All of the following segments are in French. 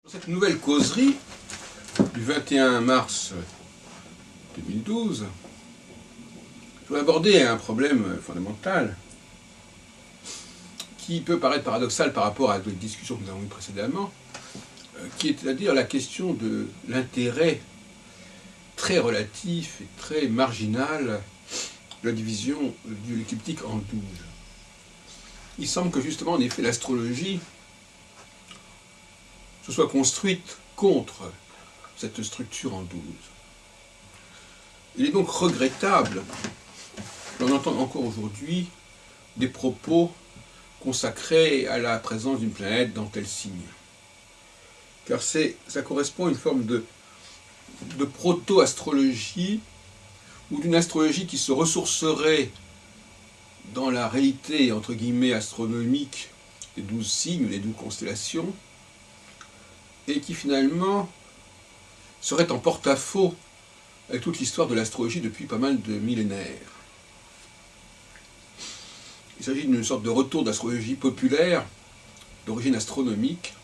Dans cette nouvelle causerie du 21 mars 2012, je vais aborder un problème fondamental qui peut paraître paradoxal par rapport à des discussions que nous avons eues précédemment, qui est à dire la question de l'intérêt très relatif et très marginal de la division de l'écliptique en 12. Il semble que justement, en effet, l'astrologie se soit construite contre cette structure en 12. Il est donc regrettable qu'on entende encore aujourd'hui des propos consacrés à la présence d'une planète dans tel signe. Car ça correspond à une forme de proto-astrologie ou d'une astrologie qui se ressourcerait dans la réalité, entre guillemets, astronomique des 12 signes, des 12 constellations, et qui finalement serait en porte-à-faux avec toute l'histoire de l'astrologie depuis pas mal de millénaires. Il s'agit d'une sorte de retour d'astrologie populaire, d'origine astronomique,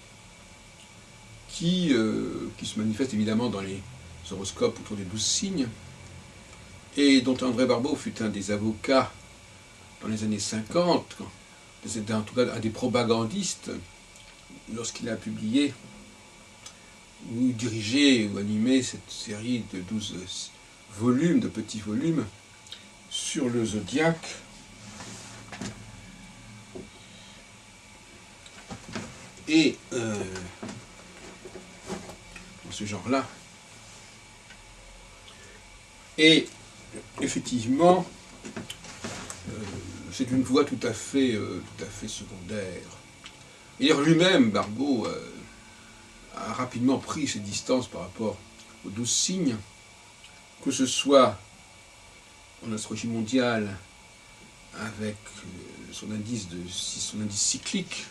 qui se manifeste évidemment dans les horoscopes autour des 12 signes, et dont André Barbeau fut un des avocats dans les années 50, c'était en tout cas un des propagandistes, lorsqu'il a publié ou dirigé ou animé cette série de 12 volumes, de petits volumes, sur le zodiaque. Et dans ce genre-là. Et effectivement, c'est une voie tout à fait secondaire. Et d'ailleurs lui-même, Barbeau, a rapidement pris ses distances par rapport aux 12 signes, que ce soit en astrologie mondiale avec son indice cyclique,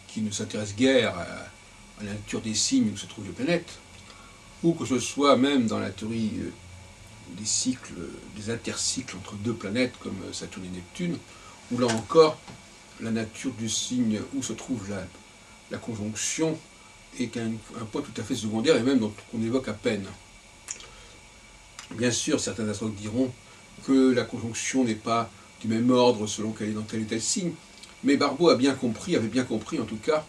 qui ne s'intéresse guère à la nature des signes où se trouvent les planètes, ou que ce soit même dans la théorie des cycles, des intercycles entre deux planètes comme Saturne et Neptune, où là encore, la nature du signe où se trouve la conjonction est un point tout à fait secondaire et même dont on évoque à peine. Bien sûr, certains astrologues diront que la conjonction n'est pas du même ordre selon qu'elle est dans tel et tel signe, mais Barbeau avait bien compris en tout cas,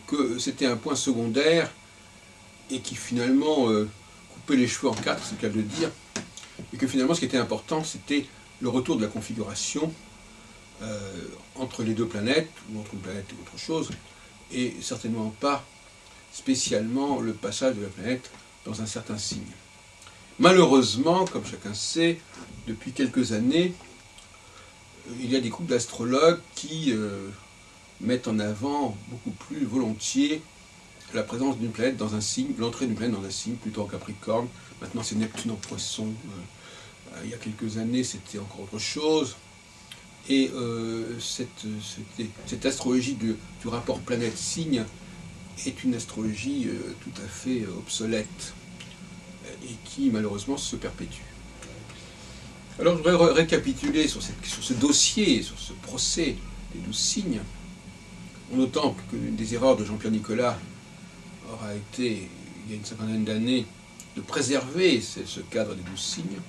que c'était un point secondaire et qui finalement coupait les cheveux en quatre, c'est le cas de le dire, et que finalement ce qui était important c'était le retour de la configuration entre les deux planètes, ou entre une planète et autre chose, et certainement pas spécialement le passage de la planète dans un certain signe. Malheureusement, comme chacun sait, depuis quelques années, il y a des groupes d'astrologues qui mettent en avant beaucoup plus volontiers la présence d'une planète dans un signe, l'entrée d'une planète dans un signe, plutôt en Capricorne. Maintenant c'est Neptune en Poisson. Il y a quelques années c'était encore autre chose. Et cette astrologie du rapport planète-signe est une astrologie tout à fait obsolète et qui malheureusement se perpétue. Alors je voudrais récapituler sur ce dossier, sur ce procès des 12 signes, en notant que l'une des erreurs de Jean-Pierre Nicolas aura été, il y a une cinquantaine d'années, de préserver ce cadre des 12 signes.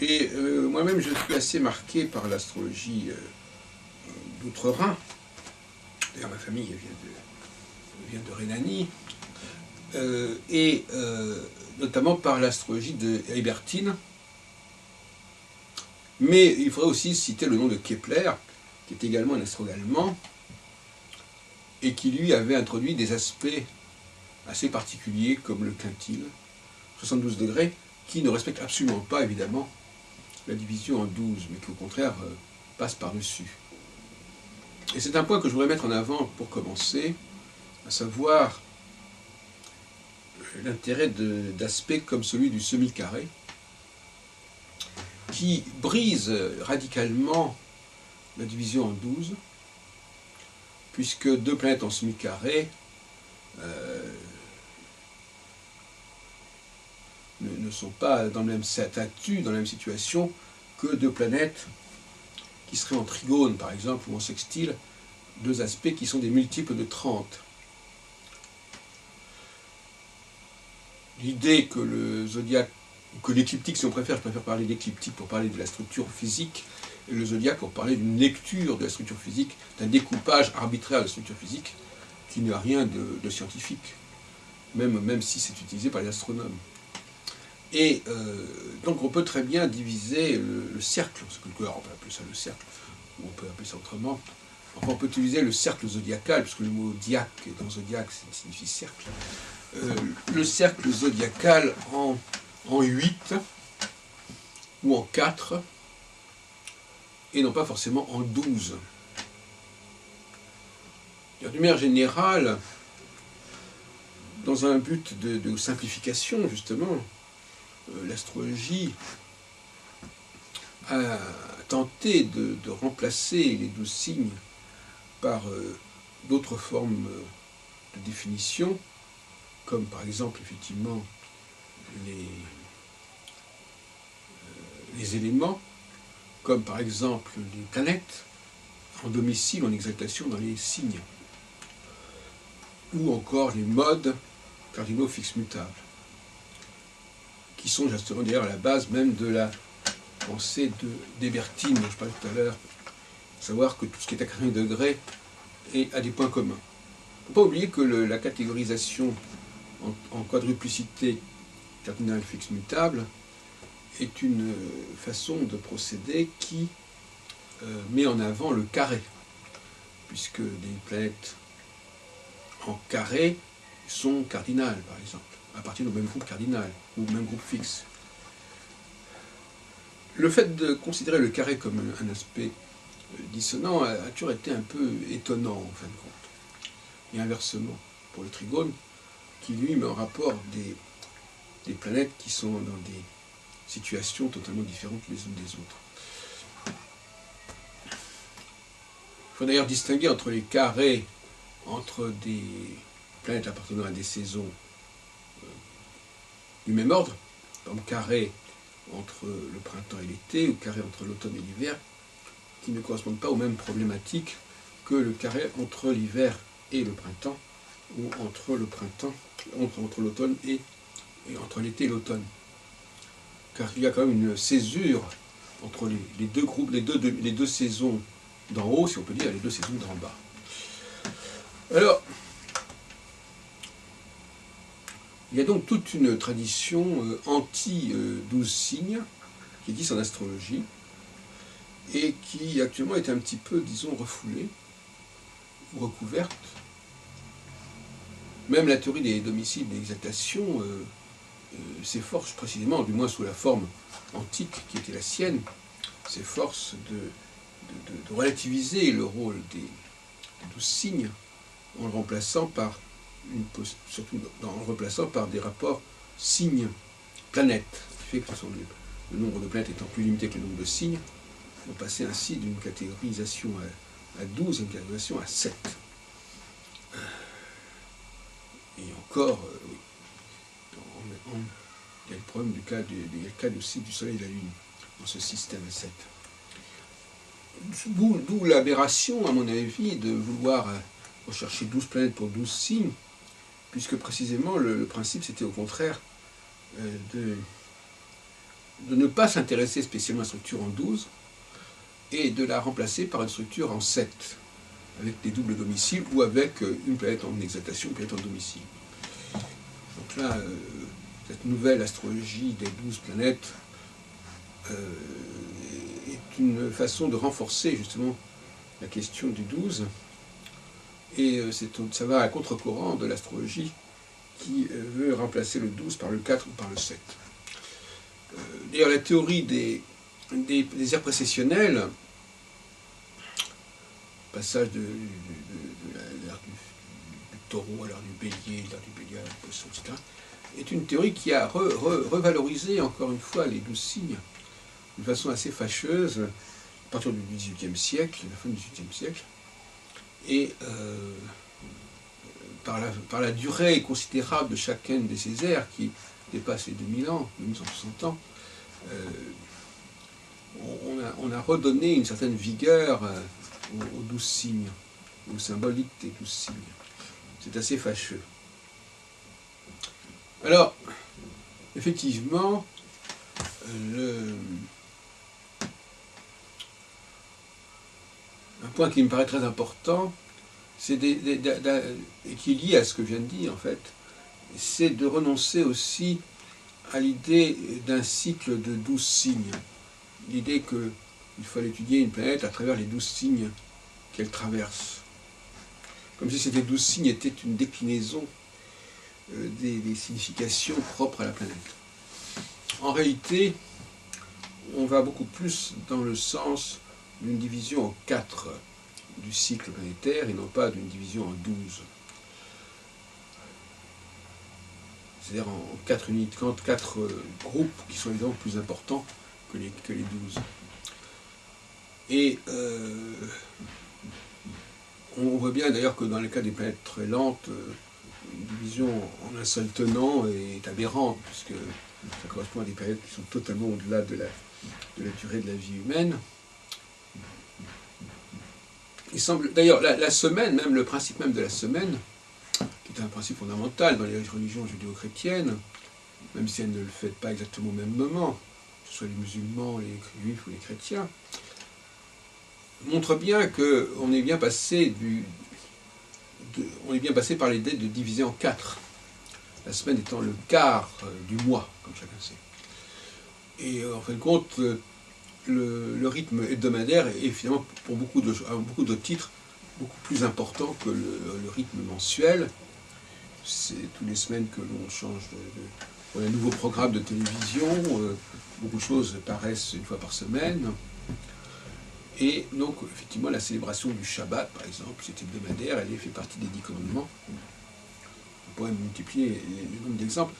Et moi-même, je suis assez marqué par l'astrologie d'Outre-Rhin. D'ailleurs, ma famille vient de Rhénanie. Et notamment par l'astrologie de Hébertine. Mais il faudrait aussi citer le nom de Kepler, qui est également un astrologue allemand, et qui lui avait introduit des aspects assez particuliers, comme le quintile, 72 degrés, qui ne respecte absolument pas, évidemment, la division en 12, mais qui au contraire passe par-dessus. Et c'est un point que je voudrais mettre en avant pour commencer, à savoir l'intérêt d'aspects comme celui du semi-carré, qui brise radicalement la division en 12, puisque deux planètes en semi-carré ne sont pas dans le même statut, dans la même situation que deux planètes qui seraient en trigone, par exemple, ou en sextile, deux aspects qui sont des multiples de 30. L'idée que le zodiaque, que l'écliptique, si on préfère, je préfère parler d'écliptique pour parler de la structure physique, et le zodiaque pour parler d'une lecture de la structure physique, d'un découpage arbitraire de la structure physique, qui n'a rien de scientifique, même si c'est utilisé par les astronomes. Et donc on peut très bien diviser le cercle, on peut appeler ça le cercle, ou on peut appeler ça autrement. Enfin, on peut utiliser le cercle zodiacal, puisque le mot diaque dans zodiaque signifie cercle. Le cercle zodiacal en 8 ou en 4, et non pas forcément en 12. D'une manière générale, dans un but de simplification, justement, l'astrologie a tenté de remplacer les 12 signes par d'autres formes de définition, comme par exemple, effectivement, les éléments, comme par exemple les planètes, en domicile, en exaltation dans les signes, ou encore les modes cardinaux fixes mutables, qui sont justement d'ailleurs à la base même de la pensée d'Hébertine, dont je parlais tout à l'heure, savoir que tout ce qui est à 80 degrés a des points communs. Il ne faut pas oublier que la catégorisation en quadruplicité cardinale fixe mutable est une façon de procéder qui met en avant le carré, puisque des planètes en carré sont cardinales, par exemple, à partir du même groupe cardinal, ou même groupe fixe. Le fait de considérer le carré comme un aspect dissonant a toujours été un peu étonnant, en fin de compte. Et inversement, pour le trigone, qui lui met en rapport des planètes qui sont dans des situations totalement différentes les unes des autres. Il faut d'ailleurs distinguer entre les carrés, entre des planètes appartenant à des saisons du même ordre, comme carré entre le printemps et l'été, ou carré entre l'automne et l'hiver, qui ne correspondent pas aux mêmes problématiques que le carré entre l'hiver et le printemps, ou entre le printemps, entre l'automne et entre l'été et l'automne. Car il y a quand même une césure entre les deux groupes, les deux saisons d'en haut, si on peut dire, et les deux saisons d'en bas. Alors, il y a donc toute une tradition anti-12 signes qui existe en astrologie et qui actuellement est un petit peu, disons, refoulée ou recouverte. Même la théorie des domiciles d'exaltation s'efforce précisément, du moins sous la forme antique qui était la sienne, s'efforce de relativiser le rôle des 12 signes en le remplaçant par des rapports signes-planètes, ce qui fait que le nombre de planètes étant plus limité que le nombre de signes, on passait ainsi d'une catégorisation à 12 à une catégorisation à 7. Et encore, oui, il y a le problème il y a le cas aussi du Soleil et de la Lune dans ce système à 7. D'où l'aberration, à mon avis, de vouloir rechercher 12 planètes pour 12 signes, puisque précisément le principe c'était au contraire de ne pas s'intéresser spécialement à la structure en 12 et de la remplacer par une structure en 7, avec des doubles domiciles ou avec une planète en exaltation, une planète en domicile. Donc là, cette nouvelle astrologie des 12 planètes est une façon de renforcer justement la question du 12, et ça va à contre-courant de l'astrologie qui veut remplacer le 12 par le 4 ou par le 7. D'ailleurs, la théorie des ères précessionnelles, passage de l'ère du taureau à l'ère du bélier, l'ère du bélier à la poisson, etc., est une théorie qui a revalorisé encore une fois les 12 signes de façon assez fâcheuse à partir du XVIIIe siècle, la fin du XVIIIe siècle, et par la durée considérable de chacune de ces ères qui dépasse les 2000 ans, 2160 ans, on a redonné une certaine vigueur aux 12 signes. ou symbolique des 12 signes. C'est assez fâcheux. Alors, effectivement, un point qui me paraît très important, et qui est lié à ce que je viens de dire en fait, c'est de renoncer aussi à l'idée d'un cycle de 12 signes. L'idée qu'il fallait étudier une planète à travers les 12 signes qu'elle traverse. Comme si ces 12 signes étaient une déclinaison des significations propres à la planète. En réalité, on va beaucoup plus dans le sens d'une division en 4 du cycle planétaire et non pas d'une division en 12. C'est-à-dire en 4 unités, 4 groupes qui sont évidemment plus importants que les 12. Et on voit bien d'ailleurs que dans le cas des planètes très lentes, une division en un seul tenant est aberrante, puisque ça correspond à des périodes qui sont totalement au-delà de la durée de la vie humaine. Il semble, d'ailleurs, la semaine, même le principe même de la semaine, qui est un principe fondamental dans les religions judéo-chrétiennes, même si elles ne le font pas exactement au même moment, que ce soit les musulmans, les juifs ou les chrétiens, montre bien qu'on est bien passé par l'idée de diviser en 4. La semaine étant le quart du mois, comme chacun sait. Et en fin de compte, le rythme hebdomadaire est finalement, pour beaucoup de titres, beaucoup plus important que le rythme mensuel. C'est toutes les semaines que l'on change on a un nouveau programme de télévision, beaucoup de choses paraissent une fois par semaine. Et donc, effectivement, la célébration du Shabbat, par exemple, c'est hebdomadaire, elle fait partie des 10 commandements. On pourrait multiplier le nombre d'exemples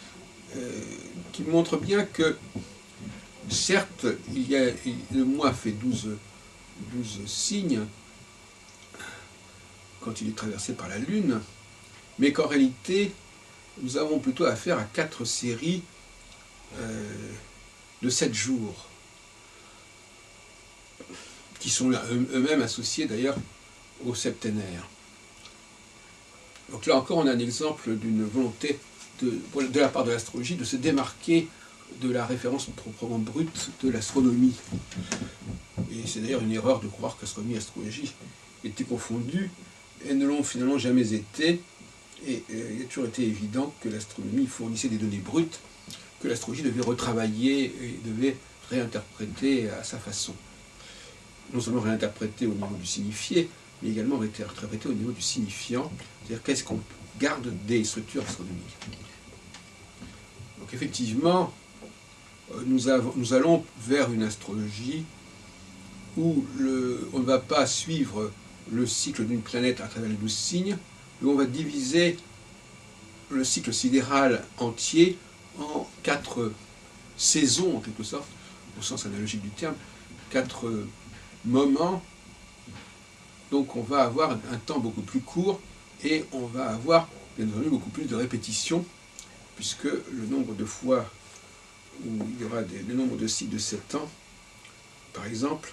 qui montrent bien que, certes, le mois fait 12 signes quand il est traversé par la Lune, mais qu'en réalité, nous avons plutôt affaire à 4 séries de 7 jours, qui sont eux-mêmes associés d'ailleurs au septénaire. Donc là encore, on a un exemple d'une volonté de la part de l'astrologie de se démarquer de la référence proprement brute de l'astronomie. Et c'est d'ailleurs une erreur de croire qu'astronomie et astrologie étaient confondues. Elles ne l'ont finalement jamais été. Et il a toujours été évident que l'astronomie fournissait des données brutes, que l'astrologie devait retravailler et devait réinterpréter à sa façon. Non seulement réinterpréter au niveau du signifié, mais également réinterpréter au niveau du signifiant, c'est-à-dire qu'est-ce qu'on garde des structures astronomiques. Donc effectivement, nous allons vers une astrologie où on ne va pas suivre le cycle d'une planète à travers les 12 signes, mais on va diviser le cycle sidéral entier en 4 saisons, en quelque sorte, au sens analogique du terme, 4 moments. Donc on va avoir un temps beaucoup plus court et on va avoir bien entendu beaucoup plus de répétitions, puisque le nombre de fois où il y aura le nombre de cycles de 7 ans, par exemple,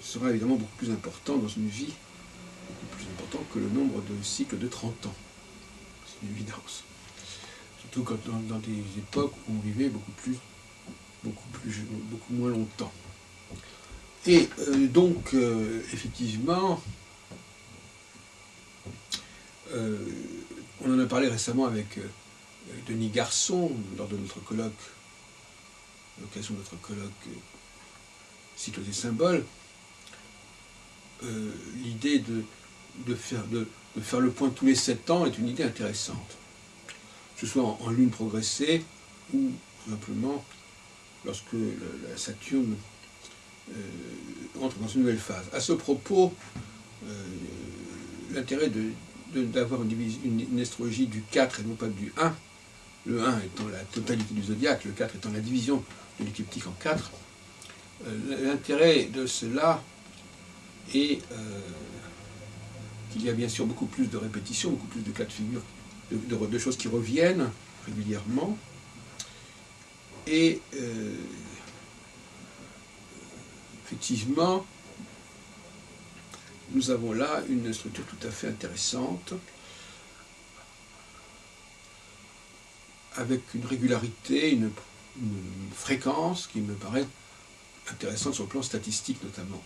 sera évidemment beaucoup plus important dans une vie, beaucoup plus important que le nombre de cycles de 30 ans. C'est une évidence. Surtout quand dans des époques où on vivait beaucoup moins longtemps. Et donc, effectivement, on en a parlé récemment avec Denis Garçon, lors de notre colloque, à l'occasion de notre colloque Cycle des symboles, l'idée de faire le point tous les 7 ans est une idée intéressante. Que ce soit en lune progressée ou simplement lorsque la Saturne entre dans une nouvelle phase. À ce propos, l'intérêt d'avoir une astrologie du 4 et non pas du 1, le 1 étant la totalité du zodiaque, le 4 étant la division de l'écliptique en 4, l'intérêt de cela est qu'il y a bien sûr beaucoup plus de répétitions, beaucoup plus de cas de figure, de choses qui reviennent régulièrement, et effectivement, nous avons là une structure tout à fait intéressante, avec une régularité, une fréquence qui me paraît intéressante sur le plan statistique notamment.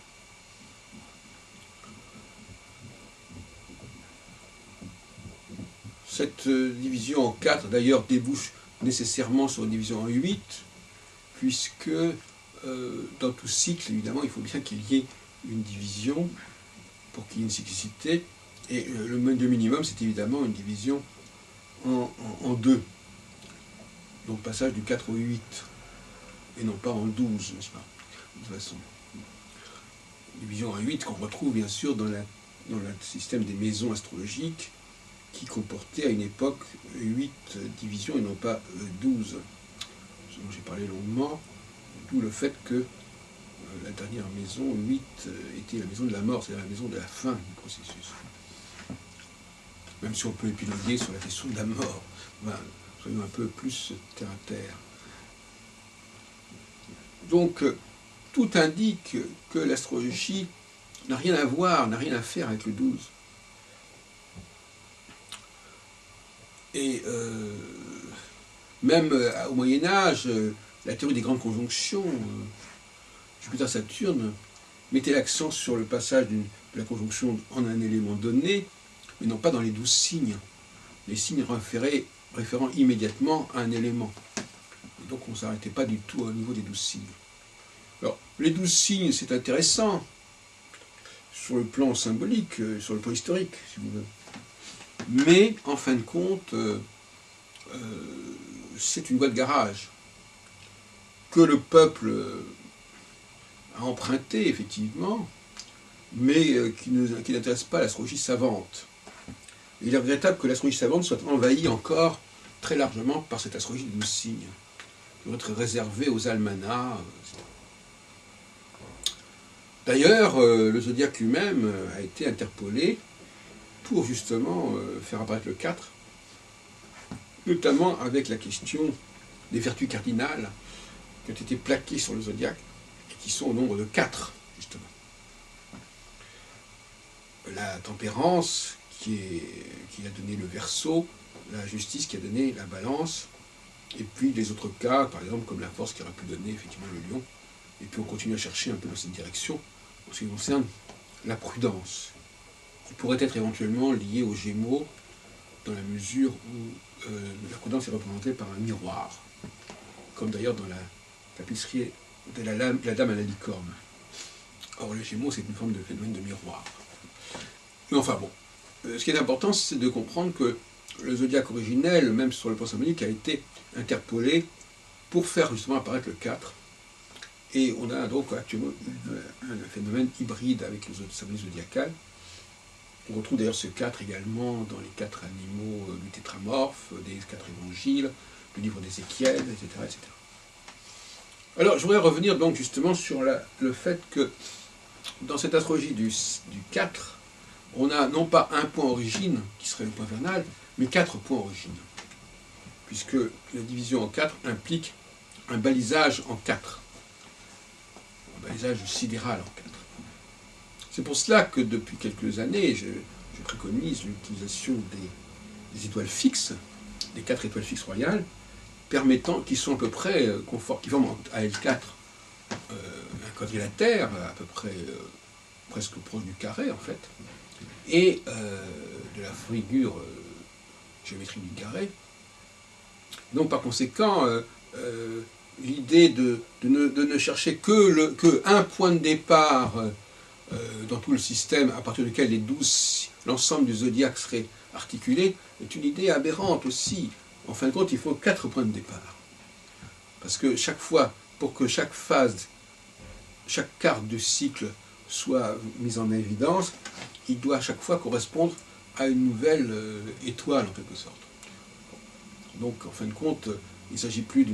Cette division en 4 d'ailleurs débouche nécessairement sur une division en 8, puisque dans tout cycle, évidemment, il faut bien qu'il y ait une division pour qu'il y ait une cyclicité, et le minimum, c'est évidemment une division en 2, donc passage du 4 au 8, et non pas en 12, n'est-ce pas, de toute façon. Division en 8 qu'on retrouve bien sûr dans le système des maisons astrologiques, qui comportait à une époque 8 divisions et non pas 12. Ce dont j'ai parlé longuement, d'où le fait que la dernière maison, 8, était la maison de la mort, c'est-à-dire la maison de la fin du processus. Même si on peut épiloguer sur la question de la mort, soyons un peu plus terre à terre. Donc, tout indique que l'astrologie n'a rien à voir, n'a rien à faire avec le 12. Et même au Moyen-Âge, la théorie des grandes conjonctions, Jupiter-Saturne, mettait l'accent sur le passage de la conjonction en un élément donné, mais non pas dans les 12 signes. Les signes référant immédiatement à un élément. Et donc on ne s'arrêtait pas du tout au niveau des 12 signes. Alors, les 12 signes, c'est intéressant, sur le plan symbolique, sur le plan historique, si vous voulez. Mais, en fin de compte, c'est une voie de garage que le peuple a empruntée, effectivement, mais qui n'intéresse pas l'astrologie savante. Il est regrettable que l'astrologie savante soit envahie encore très largement par cette astrologie des 12 signes, qui doit être réservée aux almanachs, etc. D'ailleurs, le zodiaque lui-même a été interpolé pour justement faire apparaître le 4, notamment avec la question des vertus cardinales qui ont été plaquées sur le zodiaque et qui sont au nombre de 4, justement. La tempérance qui a donné le Verseau, la justice qui a donné la Balance, et puis les autres cas, par exemple comme la force qui aurait pu donner effectivement le Lion, et puis on continue à chercher un peu dans cette direction en ce qui concerne la prudence, qui pourrait être éventuellement liée aux Gémeaux, dans la mesure où la prudence est représentée par un miroir, comme d'ailleurs dans la tapisserie de la Dame à la licorne. Or, les Gémeaux, c'est une forme de phénomène de miroir. Mais enfin bon, ce qui est important, c'est de comprendre que le zodiaque originel, même sur le plan symbolique, a été interpolé pour faire justement apparaître le 4. Et on a donc actuellement un phénomène hybride avec le symbole zodiacal. On retrouve d'ailleurs ce 4 également dans les 4 animaux du tétramorphe, des 4 évangiles, le livre d'Ézéchiel, etc., etc. Alors, je voudrais revenir donc justement sur le fait que dans cette astrologie du 4, on a non pas un point origine, qui serait le point vernal, mais 4 points origine. Puisque la division en 4 implique un balisage en 4. Un balisage sidéral en 4. C'est pour cela que depuis quelques années, je préconise l'utilisation des étoiles fixes, des 4 étoiles fixes royales, qui sont à peu près qui forment à L4 un quadrilatère, à peu près presque proche du carré en fait, et de la figure géométrique du carré. Donc par conséquent, l'idée de ne chercher que un point de départ dans tout le système, à partir duquel l'ensemble du zodiaque serait articulé, est une idée aberrante aussi. En fin de compte, il faut 4 points de départ. Parce que chaque fois, pour que chaque phase, chaque carte du cycle soit mise en évidence, il doit à chaque fois correspondre à une nouvelle étoile, en quelque sorte. Donc, en fin de compte, il ne s'agit plus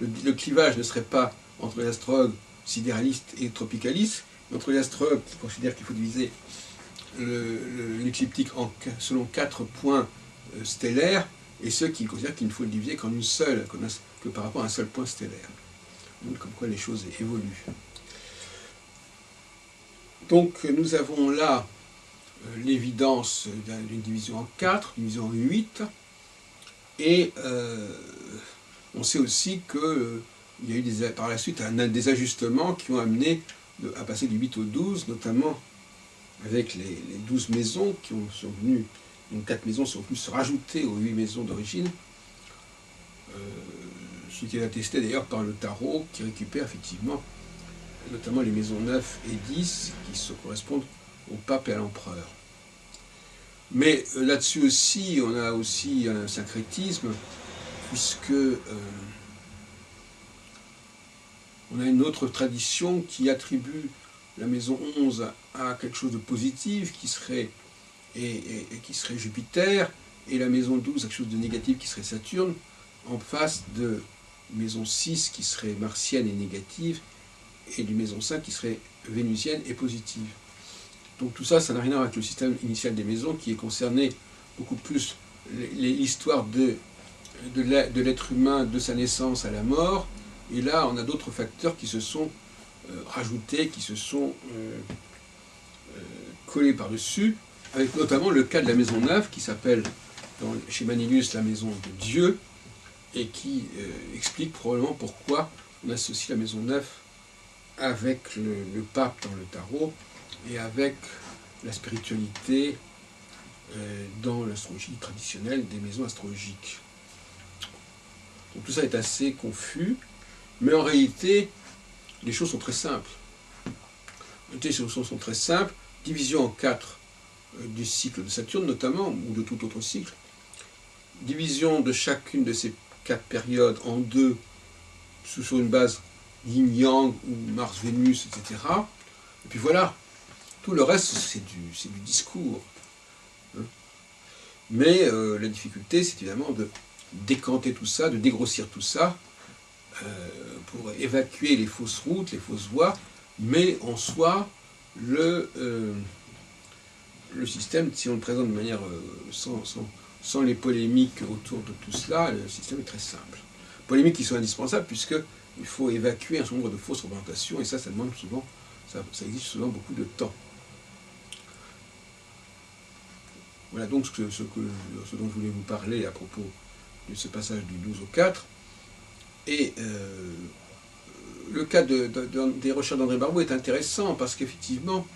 le clivage ne serait pas entre les astrologues sidéralistes et tropicalistes, entre les astrologues qui considèrent qu'il faut diviser l'écliptique selon 4 points stellaires, et ceux qui considèrent qu'il ne faut le diviser qu'en une seule, que par rapport à un seul point stellaire. Donc, comme quoi les choses évoluent. Donc nous avons là l'évidence d'une division en 4, une division en 8, et on sait aussi qu'il y a eu par la suite des ajustements qui ont amené à passer du 8 au 12, notamment avec les 12 maisons qui sont venues, donc 4 maisons sont venues se rajouter aux 8 maisons d'origine, ce qui est attesté d'ailleurs par le tarot, qui récupère effectivement notamment les maisons 9 et 10, qui se correspondent au pape et à l'empereur. Mais là-dessus aussi, on a aussi un syncrétisme, puisque on a une autre tradition qui attribue la maison 11 à quelque chose de positif, qui serait Jupiter, et la maison 12 à quelque chose de négatif, qui serait Saturne, en face de maison 6 qui serait martienne et négative, et du maison 5 qui serait vénusienne et positive. Donc tout ça, ça n'a rien à voir avec le système initial des maisons, qui est concerné beaucoup plus l'histoire de l'être humain, de sa naissance à la mort, et là on a d'autres facteurs qui se sont rajoutés, qui se sont collés par-dessus, avec notamment le cas de la maison 9, qui s'appelle chez Manilius la maison de Dieu, et qui explique probablement pourquoi on associe la maison 9 avec le pape dans le tarot, et avec la spiritualité dans l'astrologie traditionnelle des maisons astrologiques. Donc tout ça est assez confus, mais en réalité, les choses sont très simples. Les choses sont très simples. Division en 4 du cycle de Saturne notamment, ou de tout autre cycle. Division de chacune de ces 4 périodes en 2, sur une base yin-yang, ou Mars-Vénus, etc. Et puis voilà. Tout le reste, c'est du discours. Mais la difficulté, c'est évidemment de décanter tout ça, de dégrossir tout ça, pour évacuer les fausses routes, les fausses voies, mais en soi, le système, si on le présente de manière sans les polémiques autour de tout cela, le système est très simple. Polémiques qui sont indispensables, puisqu'il faut évacuer un certain nombre de fausses représentations, et ça demande souvent, ça exige souvent beaucoup de temps. Voilà donc ce dont je voulais vous parler à propos de ce passage du 12 au 4. Et le cas des recherches d'André Barbeau est intéressant parce qu'effectivement,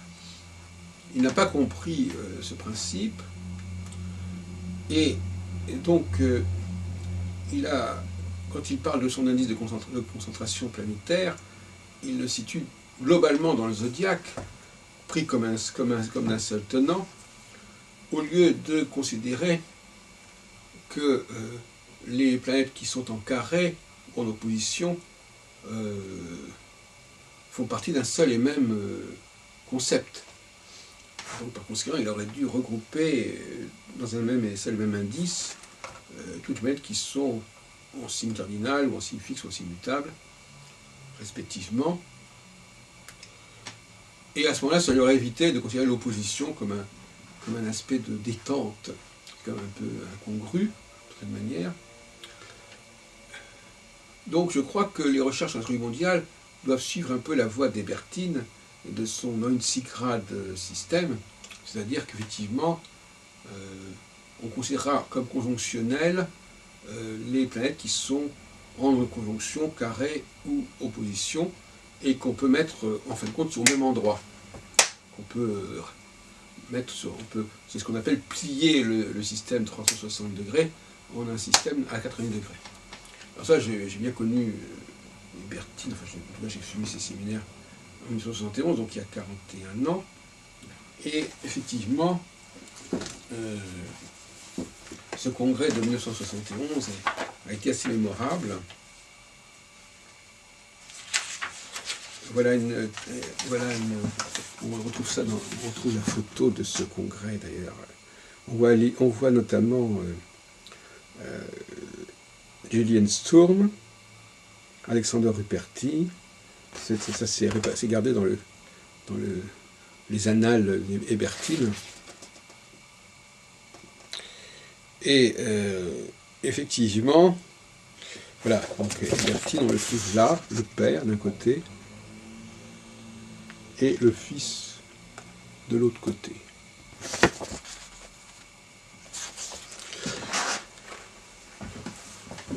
il n'a pas compris ce principe. Et donc, quand il parle de son indice de concentration planétaire, il le situe globalement dans le zodiaque, pris comme d'un seul tenant, au lieu de considérer que les planètes qui sont en carré ou en opposition font partie d'un seul et même concept. Donc par conséquent, il aurait dû regrouper dans un même et seul même indice toutes les planètes qui sont en signe cardinal ou en signe fixe ou en signe mutable, respectivement. Et à ce moment-là, ça lui aurait évité de considérer l'opposition comme un aspect de détente, comme un peu incongru, de certaine manière. Donc je crois que les recherches en astrologie mondiale doivent suivre un peu la voie d'Hébertine et de son non-sigrade système, c'est-à-dire qu'effectivement, on considérera comme conjonctionnelles les planètes qui sont en conjonction, carré ou opposition, et qu'on peut mettre en fin de compte sur le même endroit. Qu'on peut c'est ce qu'on appelle plier le système 360 degrés en un système à 80 degrés. Alors ça, j'ai bien connu Hébertine, enfin, en tout cas j'ai suivi ses séminaires en 1971, donc il y a 41 ans, et effectivement, ce congrès de 1971 a été assez mémorable. On retrouve ça on retrouve la photo de ce congrès d'ailleurs. On voit notamment Julian Sturm, Alexander Ruperti. Ça c'est gardé dans les annales hébertines. Et effectivement, voilà, donc Hébertine, on le trouve là, le père d'un côté, et le fils de l'autre côté.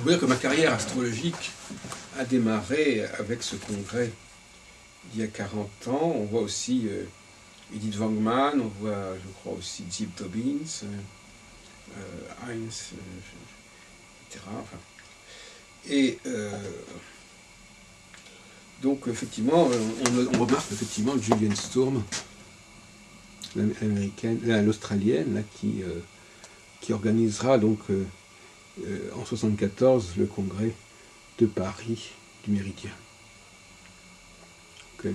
vous voyez que ma carrière astrologique a démarré avec ce congrès d'il y a 40 ans. On voit aussi Edith Wangman, on voit, je crois, aussi Zip Dobbins, Heinz, etc. Enfin, et donc, effectivement, on remarque effectivement Julian Storm, l'Australienne, qui organisera donc en 74 le congrès de Paris du Méridien, dans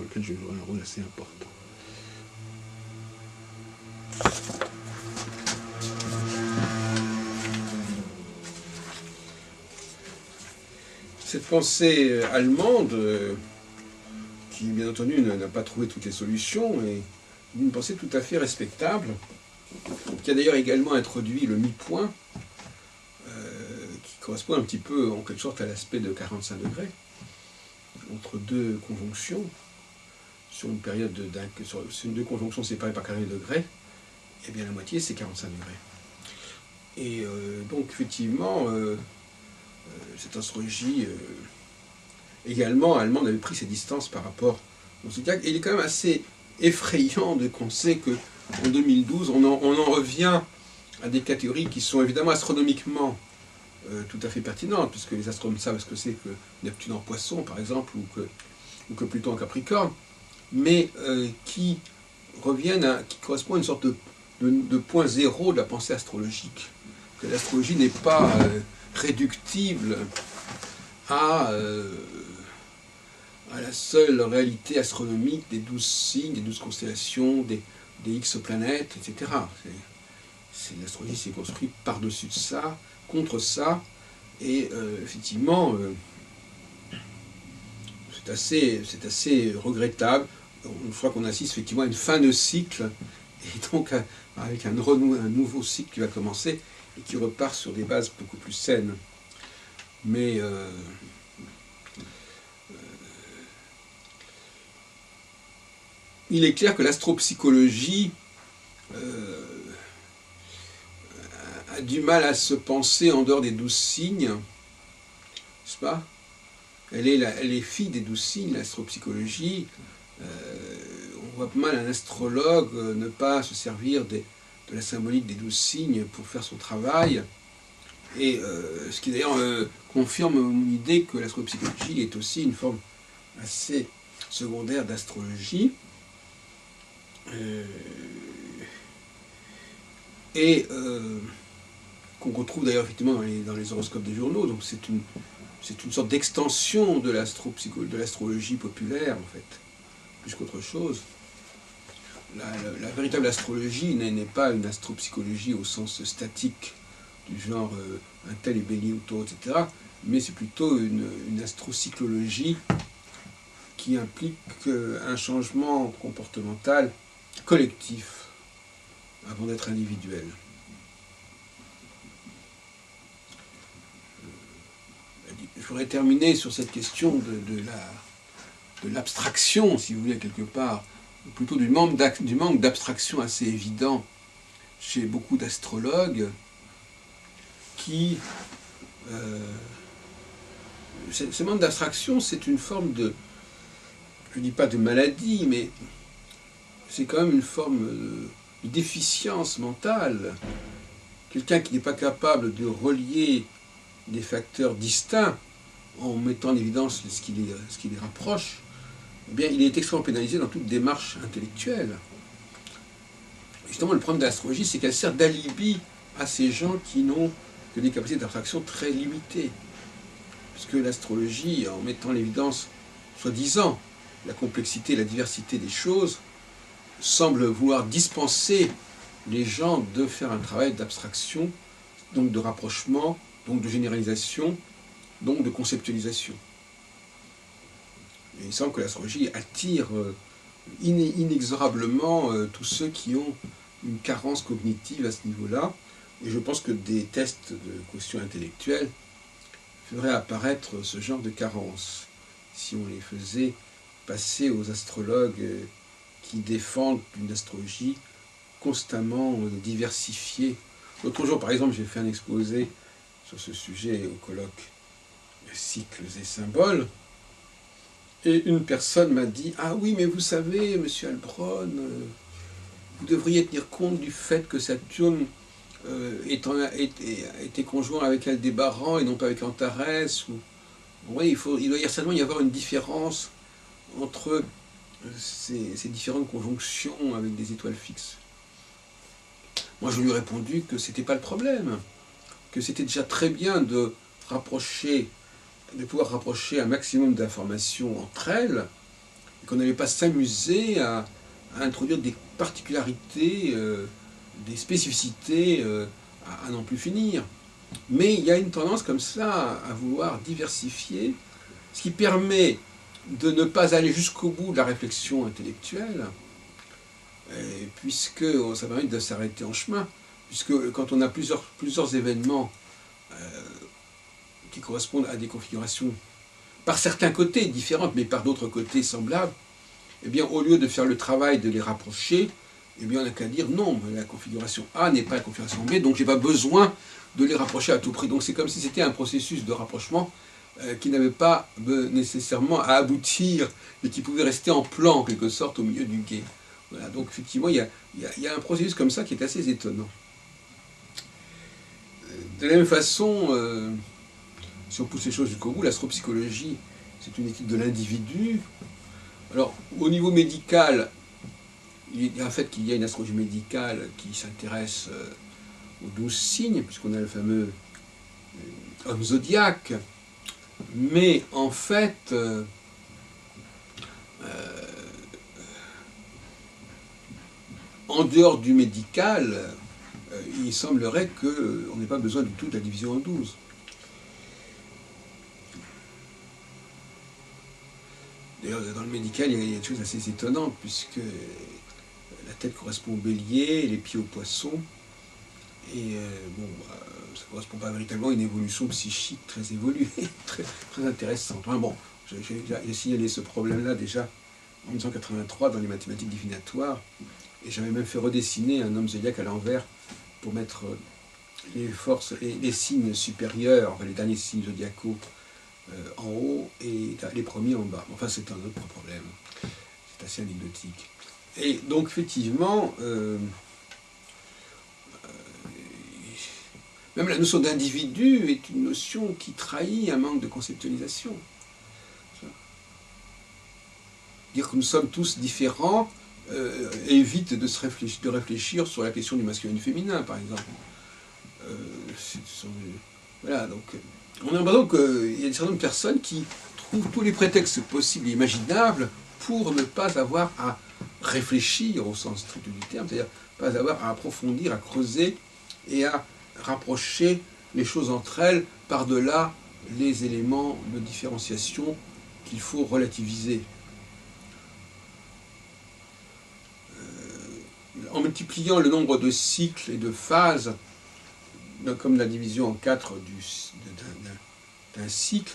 lequel je jouerai un rôle assez important. Cette pensée allemande, qui bien entendu n'a pas trouvé toutes les solutions, est une pensée tout à fait respectable, qui a d'ailleurs également introduit le mi-point, qui correspond un petit peu en quelque sorte à l'aspect de 45 degrés, entre deux conjonctions, sur une période sur deux conjonctions séparées par 40 degrés, et bien la moitié c'est 45 degrés. Et donc effectivement, cette astrologie également allemande avait pris ses distances par rapport au zodiaque. Et il est quand même assez effrayant de penser qu'en 2012, on en revient à des catégories qui sont évidemment astronomiquement tout à fait pertinentes, puisque les astronomes savent ce que c'est que Neptune en Poisson, par exemple, ou que Pluton en Capricorne, mais qui correspondent à une sorte de point zéro de la pensée astrologique. Que l'astrologie n'est pas réductible à la seule réalité astronomique des 12 signes, des 12 constellations, des X planètes, etc. L'astrologie s'est construite par-dessus de ça, contre ça, et effectivement, c'est assez regrettable. Une fois qu'on assiste effectivement à une fin de cycle, et donc avec un nouveau cycle qui va commencer, et qui repart sur des bases beaucoup plus saines. Mais il est clair que l'astropsychologie a du mal à se penser en dehors des 12 signes, n'est-ce pas? Elle est fille des 12 signes, l'astropsychologie. On voit mal un astrologue ne pas se servir de la symbolique des 12 signes pour faire son travail. Et ce qui d'ailleurs confirme mon idée que l'astropsychologie est aussi une forme assez secondaire d'astrologie. Et qu'on retrouve d'ailleurs effectivement dans les horoscopes des journaux. Donc c'est une sorte d'extension de l'astrologie populaire, en fait, plus qu'autre chose. La véritable astrologie n'est pas une astropsychologie au sens statique, du genre un tel est bélier ou taureau, etc., mais c'est plutôt une astrocyclologie qui implique un changement comportemental collectif avant d'être individuel. Je voudrais terminer sur cette question de l'abstraction, si vous voulez, quelque part, ou plutôt du manque d'abstraction assez évident chez beaucoup d'astrologues qui... ce manque d'abstraction, c'est une forme de... je ne dis pas de maladie, mais c'est quand même une forme de déficience mentale. Quelqu'un qui n'est pas capable de relier des facteurs distincts en mettant en évidence ce qui les rapproche, eh bien, il est extrêmement pénalisé dans toute démarche intellectuelle. Justement, le problème de l'astrologie, c'est qu'elle sert d'alibi à ces gens qui n'ont que des capacités d'abstraction très limitées. Puisque l'astrologie, en mettant en évidence, soi-disant, la complexité et la diversité des choses, semble vouloir dispenser les gens de faire un travail d'abstraction, donc de rapprochement, donc de généralisation, donc de conceptualisation. Et il semble que l'astrologie attire inexorablement tous ceux qui ont une carence cognitive à ce niveau-là. Et je pense que des tests de quotient intellectuel feraient apparaître ce genre de carence, si on les faisait passer aux astrologues qui défendent une astrologie constamment diversifiée. L'autre jour, par exemple, j'ai fait un exposé sur ce sujet au colloque Cycles et symboles. Et une personne m'a dit « Ah oui, mais vous savez, monsieur Heilbronn, vous devriez tenir compte du fait que Saturne était conjoint avec Aldébaran et non pas avec Antares. » Oui, il doit certainement y avoir une différence entre ces différentes conjonctions avec des étoiles fixes. Moi, je lui ai répondu que c'était pas le problème, que c'était déjà très bien de pouvoir rapprocher un maximum d'informations entre elles, et qu'on n'allait pas s'amuser à introduire des particularités, des spécificités à n'en plus finir. Mais il y a une tendance comme ça à vouloir diversifier, ce qui permet de ne pas aller jusqu'au bout de la réflexion intellectuelle, puisque ça permet de s'arrêter en chemin, puisque quand on a plusieurs événements qui correspondent à des configurations par certains côtés différentes, mais par d'autres côtés semblables, eh bien, au lieu de faire le travail de les rapprocher, eh bien, on n'a qu'à dire non, la configuration A n'est pas la configuration B, donc je n'ai pas besoin de les rapprocher à tout prix. Donc c'est comme si c'était un processus de rapprochement qui n'avait pas nécessairement à aboutir, mais qui pouvait rester en plan, en quelque sorte, au milieu du gué. Voilà, donc effectivement, il y a un processus comme ça qui est assez étonnant. De la même façon, si on pousse les choses jusqu'au bout, l'astropsychologie, c'est une étude de l'individu. Alors, au niveau médical, il y a un fait qu'il y a une astrologie médicale qui s'intéresse aux 12 signes, puisqu'on a le fameux homme zodiaque. Mais en fait, en dehors du médical, il semblerait qu'on n'ait pas besoin du tout de la division en 12. D'ailleurs, dans le médical, il y a des choses assez étonnantes, puisque la tête correspond au bélier, les pieds au poisson, et ça ne correspond pas véritablement à une évolution psychique très évoluée, très intéressante. Enfin, bon, j'ai signalé ce problème-là déjà en 1983 dans les mathématiques divinatoires, et j'avais même fait redessiner un homme zodiaque à l'envers pour mettre les forces et les signes supérieurs, enfin les derniers signes zodiacaux en haut et les premiers en bas. Enfin, c'est un autre problème. C'est assez anecdotique. Et donc, effectivement, même la notion d'individu est une notion qui trahit un manque de conceptualisation. Dire que nous sommes tous différents évite de réfléchir sur la question du masculin et du féminin, par exemple. Voilà, donc on a l'impression qu'il y a un certain nombre de personnes qui trouvent tous les prétextes possibles et imaginables pour ne pas avoir à réfléchir au sens strict du terme, c'est-à-dire pas avoir à approfondir, à creuser et à rapprocher les choses entre elles par-delà les éléments de différenciation qu'il faut relativiser. En multipliant le nombre de cycles et de phases, comme la division en 4 d'un cycle,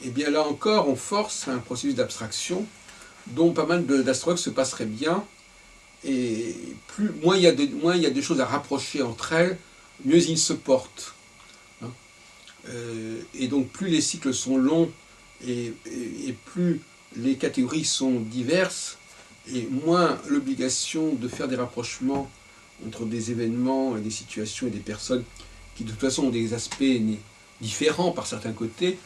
et bien là encore, on force un processus d'abstraction dont pas mal d'astrologues se passeraient bien, et moins il y a de choses à rapprocher entre elles, mieux ils se portent. Et donc plus les cycles sont longs et plus les catégories sont diverses, et moins l'obligation de faire des rapprochements entre des événements et des situations et des personnes qui de toute façon ont des aspects différents par certains côtés,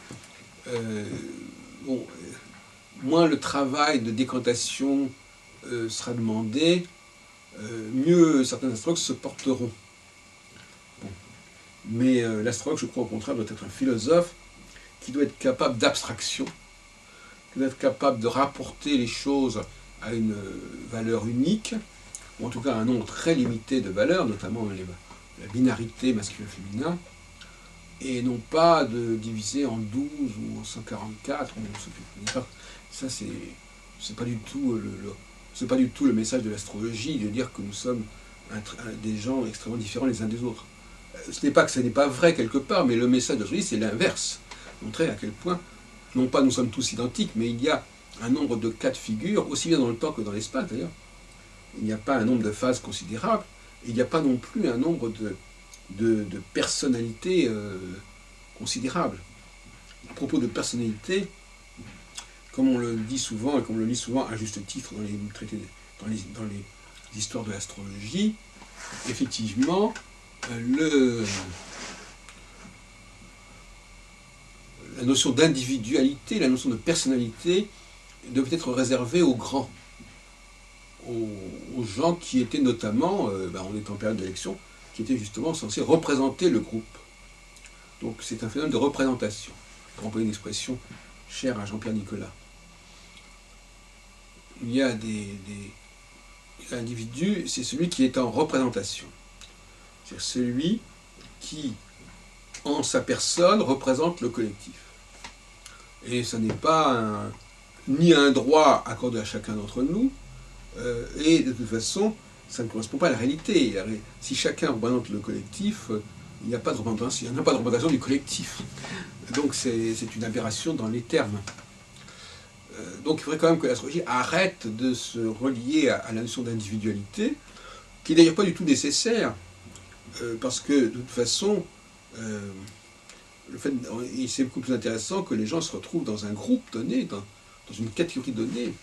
moins le travail de décantation sera demandé, mieux certains astrologues se porteront. Bon. Mais l'astrologue, je crois au contraire, doit être un philosophe qui doit être capable d'abstraction, qui doit être capable de rapporter les choses à une valeur unique, ou en tout cas à un nombre très limité de valeurs, notamment la binarité masculin-féminin, et non pas de diviser en 12 ou en 144. Ça, c'est pas du tout le message de l'astrologie, de dire que nous sommes des gens extrêmement différents les uns des autres. Ce n'est pas que ce n'est pas vrai quelque part, mais le message de l'astrologie, c'est l'inverse. Montrer à quel point, non pas nous sommes tous identiques, mais il y a un nombre de cas de figure, aussi bien dans le temps que dans l'espace d'ailleurs. Il n'y a pas un nombre de phases considérable, et il n'y a pas non plus un nombre de personnalités considérable. À propos de personnalité, comme on le dit souvent, et comme on le lit souvent à juste titre dans les traités, dans les histoires de l'astrologie, effectivement, la notion d'individualité, la notion de personnalité doit être réservée aux grands, aux gens qui étaient notamment, on est en période d'élection, qui étaient justement censés représenter le groupe. Donc c'est un phénomène de représentation, pour employer une expression chère à Jean-Pierre Nicolas. Il y a l'individu, c'est celui qui est en représentation. C'est celui qui, en sa personne, représente le collectif. Et ce n'est pas ni un droit accordé à chacun d'entre nous, et de toute façon, ça ne correspond pas à la réalité. Si chacun représente le collectif, il n'y a pas de représentation, il n'y a pas de représentation du collectif. Donc c'est une aberration dans les termes. Donc il faudrait quand même que l'astrologie arrête de se relier à la notion d'individualité, qui n'est d'ailleurs pas du tout nécessaire, parce que de toute façon, c'est beaucoup plus intéressant que les gens se retrouvent dans un groupe donné, dans une catégorie donnée,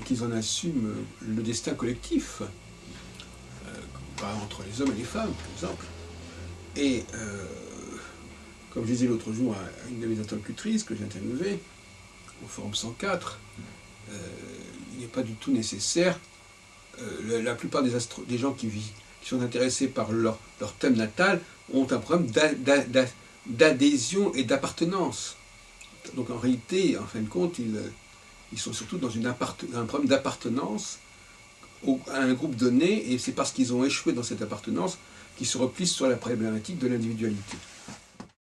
et qu'ils en assument le destin collectif, entre les hommes et les femmes, par exemple. Et comme je disais l'autre jour à une de mes interlocutrices que j'ai interviewée, au Forum 104, il n'est pas du tout nécessaire. La plupart des gens qui sont intéressés par leur thème natal ont un problème d'adhésion et d'appartenance. Donc en réalité, en fin de compte, ils sont surtout dans un problème d'appartenance à un groupe donné, et c'est parce qu'ils ont échoué dans cette appartenance qu'ils se replient sur la problématique de l'individualité.